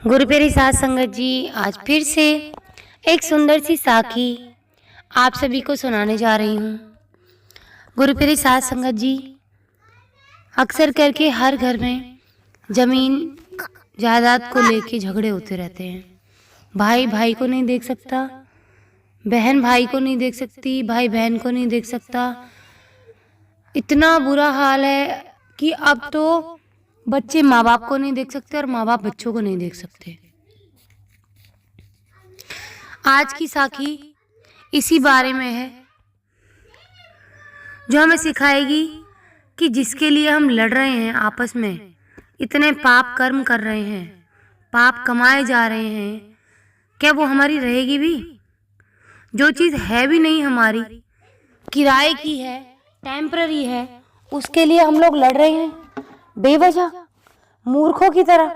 गुरु प्यारी साध संगत जी, आज फिर से एक सुंदर सी साखी आप सभी को सुनाने जा रही हूँ। गुरु प्यारी साध संगत जी, अक्सर करके हर घर में जमीन जायदाद को लेके झगड़े होते रहते हैं। भाई भाई को नहीं देख सकता, बहन भाई को नहीं देख सकती, भाई बहन को नहीं देख सकता। इतना बुरा हाल है कि अब तो बच्चे माँ बाप को नहीं देख सकते और माँ बाप बच्चों को नहीं देख सकते। आज की साखी इसी बारे में है, जो हमें सिखाएगी कि जिसके लिए हम लड़ रहे हैं आपस में, इतने पाप कर्म कर रहे हैं, पाप कमाए जा रहे हैं, क्या वो हमारी रहेगी भी? जो चीज़ है भी नहीं हमारी, किराए की है, टेम्पररी है, उसके लिए हम लोग लड़ रहे हैं बेवजह, मूर्खों की तरह।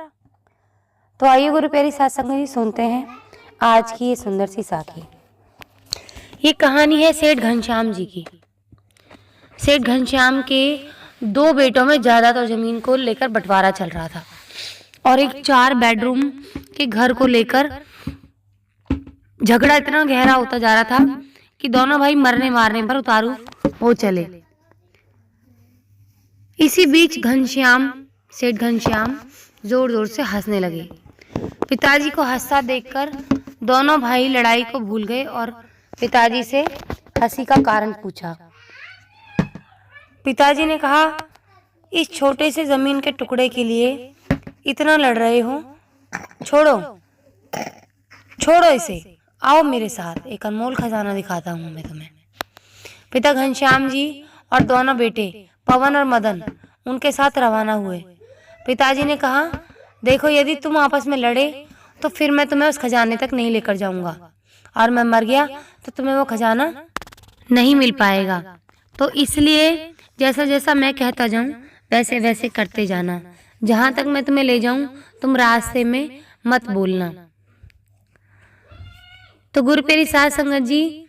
तो आइए गुरु प्यारी साध संगत जी, सुनते हैं आज की ये सुंदर सी साखी। ये कहानी है सेठ घनश्याम जी की। सेठ घनश्याम के दो बेटों में जायदाद और जमीन को लेकर बंटवारा चल रहा था और एक 4 बेडरूम के घर को लेकर झगड़ा इतना गहरा होता जा रहा था कि दोनों भाई मरने मारने पर उतारू हो चले। इसी बीच सेठ घनश्याम जोर जोर से हंसने लगे। पिताजी को हंसता देखकर दोनों भाई लड़ाई को भूल गए और पिताजी से हंसी का कारण पूछा। पिताजी ने कहा, इस छोटे से जमीन के टुकड़े के लिए इतना लड़ रहे हो, छोड़ो इसे, आओ मेरे साथ, एक अनमोल खजाना दिखाता हूँ मैं तुम्हें। पिता घनश्याम जी और दोनों बेटे पवन और मदन उनके साथ रवाना हुए। पिताजी ने कहा, देखो, यदि तुम आपस में लड़े तो फिर मैं तुम्हें उस खजाने तक नहीं लेकर जाऊंगा और मैं मर गया तो तुम्हें वो खजाना नहीं मिल पाएगा। तो इसलिए जैसा जैसा मैं कहता जाऊं वैसे वैसे करते जाना। जहां तक मैं तुम्हें ले जाऊं तुम रास्ते में मत बोलना। तो गुरु प्यारी साध संगत जी,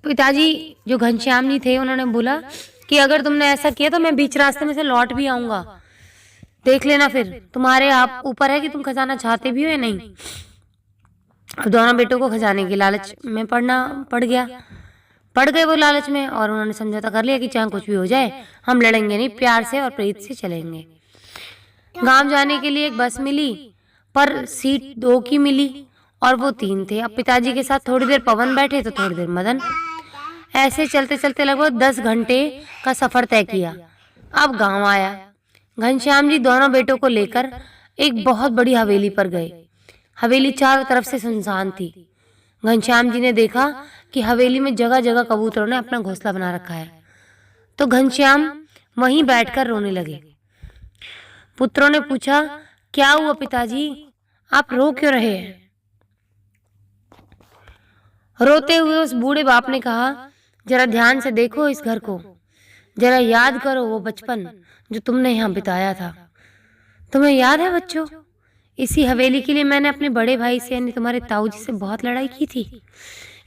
पिताजी जो घनश्याम जी थे, उन्होंने बोला कि अगर तुमने ऐसा किया तो मैं बीच रास्ते में से लौट भी आऊंगा, देख लेना, फिर तुम्हारे आप ऊपर है कि तुम खजाना चाहते भी हो या नहीं। अब दोनों बेटों को खजाने की लालच में पड़ गए वो लालच में, और उन्होंने समझौता कर लिया कि चाहे कुछ भी हो जाए हम लड़ेंगे नहीं, प्यार से और प्रीत से चलेंगे। गांव जाने के लिए एक बस मिली, पर सीट 2 की मिली और वो 3 थे। अब पिताजी के साथ थोड़ी देर पवन बैठे तो थोड़ी देर मदन। ऐसे चलते चलते लगभग 10 घंटे का सफर तय किया। अब गांव आया। घनश्याम जी दोनों बेटों को लेकर एक बहुत बड़ी हवेली पर गए। हवेली चारों तरफ से सुनसान थी। घनश्याम जी ने देखा कि हवेली में जगह जगह कबूतरों ने अपना घोंसला बना रखा है, तो घनश्याम वहीं बैठकर रोने लगे। पुत्रों ने पूछा, क्या हुआ पिताजी, आप रो क्यों रहे हैं? रोते हुए उस बूढ़े बाप ने कहा, जरा ध्यान से देखो इस घर को, जरा याद करो वो बचपन जो तुमने यहाँ बिताया था। तुम्हें याद है बच्चों, इसी हवेली के लिए मैंने अपने बड़े भाई से यानी तुम्हारे ताऊ जी से बहुत लड़ाई की थी।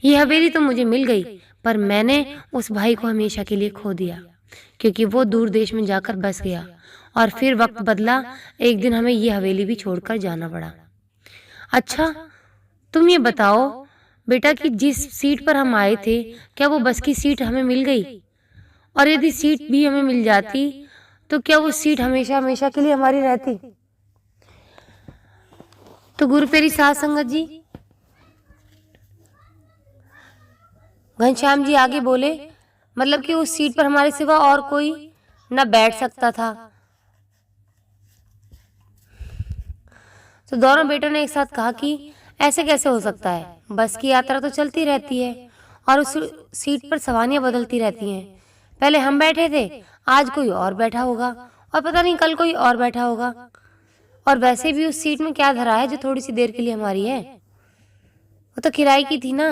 ये हवेली तो मुझे मिल गई, पर मैंने उस भाई को हमेशा के लिए खो दिया, क्योंकि वो दूर देश में जाकर बस गया और फिर वक्त बदला, एक दिन हमें ये हवेली भी छोड़कर जाना पड़ा। अच्छा, तुम ये बताओ बेटा कि जिस सीट पर हम आए थे, क्या वो बस की सीट हमें मिल गई? और यदि सीट भी हमें मिल जाती तो क्या वो सीट हमेशा हमेशा के लिए हमारी रहती? तो गुरु प्यारी साध संगत जी, घनश्याम जी आगे बोले, मतलब कि उस सीट पर हमारे सिवा और कोई न बैठ सकता था। तो दोनों बेटों ने एक साथ कहा कि ऐसे कैसे हो सकता है, बस की यात्रा तो चलती रहती है और उस सीट पर सवारियां बदलती रहती हैं। पहले हम बैठे थे, आज कोई और बैठा होगा और पता नहीं कल कोई और बैठा होगा। और वैसे भी उस सीट में क्या धरा है जो थोड़ी सी देर के लिए हमारी है? वो तो किराए की थी ना,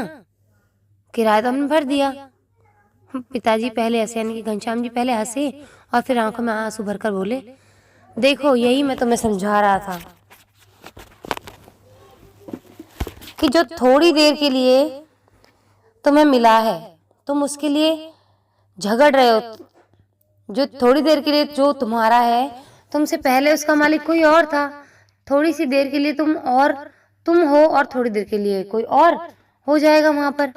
किराया तो हमने भर दिया। पिताजी पहले हंसे, यानी कि घनश्याम जी पहले हंसे और फिर आंखों में आंसू भरकर बोले, देखो, यही मैं तुम्हें समझा रहा था कि जो थोड़ी देर के लिए तुम्हें मिला है तुम उसके लिए झगड़ रहे हो। जो थोड़ी देर के लिए जो तुम्हारा है, तुमसे पहले उसका मालिक कोई और था, थोड़ी सी देर के लिए तुम हो और थोड़ी देर के लिए कोई और हो जाएगा वहां पर।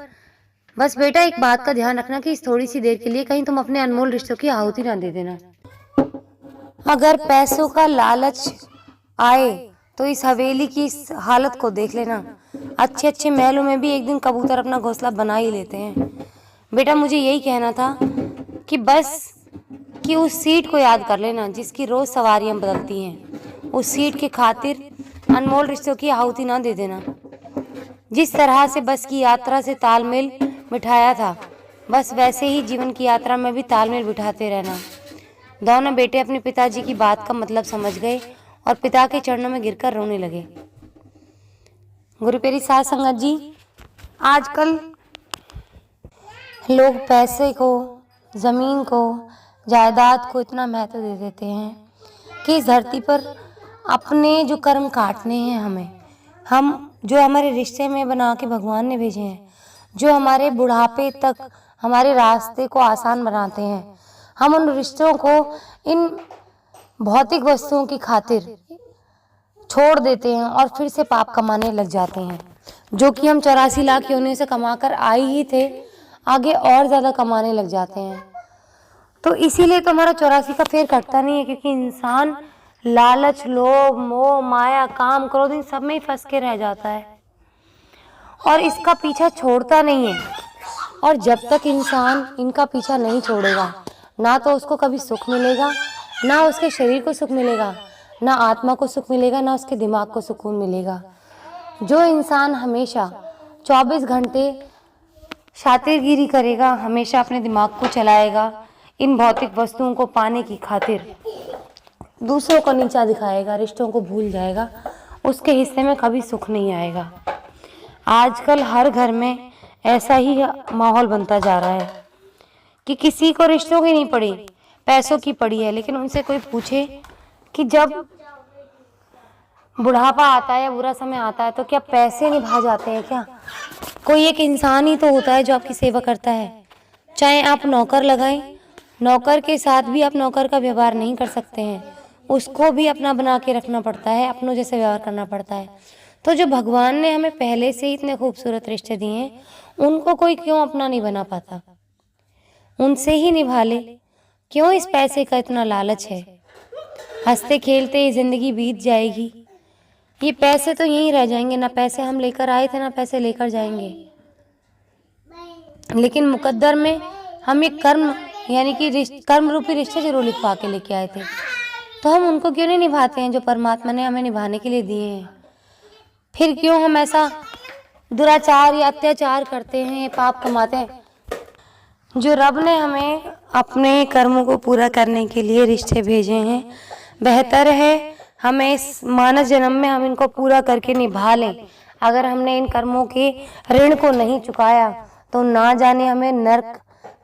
बस बेटा एक बात का ध्यान रखना कि इस थोड़ी सी देर के लिए कहीं तुम अपने अनमोल रिश्तों की आहुति ना दे देना। अगर पैसों का लालच आए तो इस हवेली की इस हालत को देख लेना। अच्छे अच्छे महलों में भी एक दिन कबूतर अपना घोंसला बना ही लेते हैं। बेटा मुझे यही कहना था कि उस सीट को याद कर लेना जिसकी रोज सवारियां बदलती हैं। उस सीट के खातिर अनमोल रिश्तों की आहुति ना दे देना। जिस तरह से बस की यात्रा से तालमेल बिठाया था, बस वैसे ही जीवन की यात्रा में भी तालमेल बिठाते रहना। दोनों बेटे अपने पिताजी की बात का मतलब समझ गए और पिता के चरणों में गिरकर रोने लगे। गुरु प्यारी साध संगत जी, आजकल लोग पैसे को, जमीन को, जायदाद को इतना महत्व दे देते हैं कि इस धरती पर अपने जो कर्म काटने हैं हम जो हमारे रिश्ते में बना के भगवान ने भेजे हैं, जो हमारे बुढ़ापे तक हमारे रास्ते को आसान बनाते हैं, हम उन रिश्तों को इन भौतिक वस्तुओं की खातिर छोड़ देते हैं और फिर से पाप कमाने लग जाते हैं, जो कि हम 84 लाख योनियों से कमाकर आए ही थे, आगे और ज़्यादा कमाने लग जाते हैं। तो इसीलिए तो हमारा 84 का फेर कटता नहीं है, क्योंकि इंसान लालच, लोभ, मोह, माया, काम, क्रोध इन सब में ही फंस के रह जाता है और इसका पीछा छोड़ता नहीं है। और जब तक इंसान इनका पीछा नहीं छोड़ेगा, ना तो उसको कभी सुख मिलेगा, ना उसके शरीर को सुख मिलेगा, ना आत्मा को सुख मिलेगा, ना उसके दिमाग को सुकून मिलेगा। जो इंसान हमेशा 24 घंटे शातिरगिरी करेगा, हमेशा अपने दिमाग को चलाएगा, इन भौतिक वस्तुओं को पाने की खातिर दूसरों को नीचा दिखाएगा, रिश्तों को भूल जाएगा, उसके हिस्से में कभी सुख नहीं आएगा। आजकल हर घर में ऐसा ही माहौल बनता जा रहा है कि किसी को रिश्तों की नहीं पड़ी, पैसों की पड़ी है। लेकिन उनसे कोई पूछे कि जब बुढ़ापा आता है या बुरा समय आता है तो क्या पैसे निभा जाते हैं क्या? कोई एक इंसान ही तो होता है जो आपकी सेवा करता है। चाहे आप नौकर लगाएं, नौकर के साथ भी आप नौकर का व्यवहार नहीं कर सकते हैं, उसको भी अपना बना के रखना पड़ता है, अपनों जैसे व्यवहार करना पड़ता है। तो जो भगवान ने हमें पहले से ही इतने खूबसूरत रिश्ते दिए हैं, उनको कोई क्यों अपना नहीं बना पाता? उनसे ही निभा ले। क्यों इस पैसे का इतना लालच है? हंसते खेलते ये जिंदगी बीत जाएगी, ये पैसे तो यहीं रह जाएंगे। ना पैसे हम लेकर आए थे, ना पैसे लेकर जाएंगे। लेकिन मुकद्दर में हम एक कर्म यानी कि कर्म रूपी रिश्ते जरूर लिखवा के लेके आए थे, तो हम उनको क्यों नहीं निभाते हैं जो परमात्मा ने हमें निभाने के लिए दिए हैं? फिर क्यों हम ऐसा दुराचार या अत्याचार करते हैं, पाप कमाते हैं? जो रब ने हमें अपने कर्मों को पूरा करने के लिए रिश्ते भेजे हैं, बेहतर है हमें इस मानव जन्म में हम इनको पूरा करके निभा लें। अगर हमने इन कर्मों के ऋण को नहीं चुकाया तो ना जाने हमें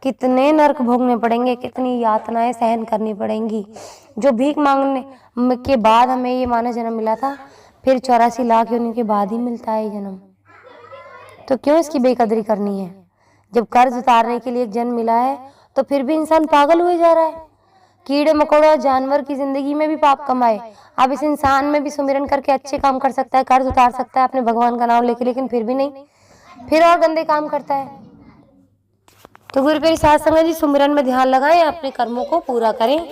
कितने नर्क भोगने पड़ेंगे, कितनी यातनाएं सहन करनी पड़ेंगी। जो भीख मांगने के बाद हमें ये मानव जन्म मिला था, फिर 84 लाख योनि के बाद ही मिलता है जन्म। तो क्यों इसकी बेकदरी करनी है? जब कर्ज उतारने के लिए एक जन्म मिला है तो फिर भी इंसान पागल हुए जा रहा है। कीड़े मकोड़े जानवर की जिंदगी में भी पाप कमाए, अब इस इंसान में भी सुमिरन करके अच्छे काम कर सकता है, कर्ज उतार सकता है अपने भगवान का नाम लेके, लेकिन फिर भी नहीं, फिर और गंदे काम करता है। तो गुरु प्यारी साध संगत जी, सुमिरन में ध्यान लगाएं, अपने कर्मों को पूरा करें।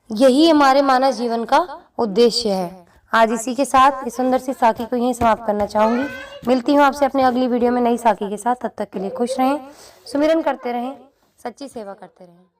यही हमारे मानव जीवन का उद्देश्य है। आज इसी के साथ इस सुंदर सी साखी को यहीं समाप्त करना चाहूंगी। मिलती हूँ आपसे अपनी अगली वीडियो में नई साखी के साथ। तब तक के लिए खुश रहें, सुमिरन करते रहें, सच्ची सेवा करते रहें।